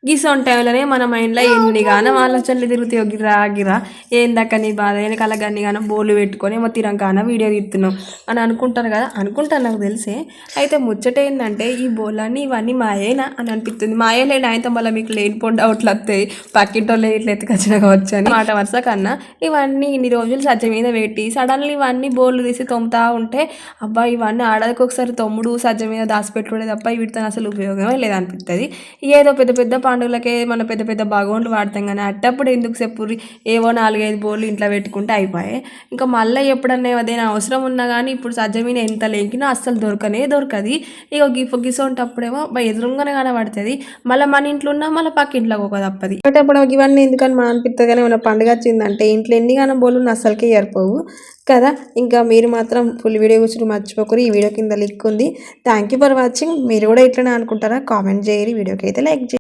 గిసొంటి టైంలోనే మన మైండ్లో ఎన్నిగానం ఆలోచనలు తిరుగుతాయో గిరా గిరా ఏందక్క నీ బాధ వెనకాల గన్నిగానం బోర్లు పెట్టుకొని ఏమో తిరంగాన వీడియో తీస్తున్నాం అని అనుకుంటారు కదా. అనుకుంటాను, నాకు తెలిసే. అయితే ముచ్చట ఏంటంటే ఈ బోర్లన్నీ ఇవన్నీ మాయేనా అని అనిపిస్తుంది. మాయలేని ఆయనతో మళ్ళీ మీకు లేనిపోండి డౌట్లు వస్తాయి, పక్కింటోళ్ళు ఇట్లా ఎత్తుకొచ్చిన కావచ్చు అని మాట వరుస కన్నా. ఇవన్నీ ఇన్ని రోజులు సజ్జ మీద పెట్టి సడన్లీ ఇవన్నీ బోర్లు తీసి తొమ్ముతా ఉంటే అబ్బా ఇవన్నీ ఆడదికి ఒకసారి తమ్ముడు సజ్జ మీద దాచిపెట్టుడే తప్ప వీటితో అసలు ఉపయోగమే లేదనిపిస్తుంది. ఏదో పెద్ద పెద్ద పండుగలకే మన పెద్ద పెద్ద భగవంతులు వాడతాం కానీ అట్టప్పుడు ఎందుకు చెప్పుర్రి ఏవో 4-5 బోర్లు ఇంట్లో పెట్టుకుంటే అయిపోయాయి. ఇంకా మళ్ళీ ఎప్పుడన్నా ఏదైనా అవసరం ఉన్నా కానీ ఇప్పుడు సజ్జ మీద ఎంత లేకినా అస్సలు దొరకదు. ఇక గిసొంటప్పుడేమో ఎదురుగానే కనబడుతుంది. మళ్ళీ మన ఇంట్లో ఉన్నా మళ్ళీ పక్క ఇంట్లోకి ఒక తప్పది. అప్పుడు ఇవన్నీ ఎందుకని మా అనిపిస్తుంది. కానీ మన పండుగ వచ్చిందంటే ఇంట్లో ఎన్నిగానో బోర్లు అస్సలకే ఏర్పవు కదా. ఇంకా మీరు మాత్రం ఫుల్ వీడియో కూర్చొని మర్చిపోకరు. ఈ వీడియో కింద లింక్ ఉంది. Thank you for watching. మీరు కూడా ఇట్లనే అనుకుంటారా? కామెంట్ చేయరు. వీడియోకి అయితే లైక్ చేయండి.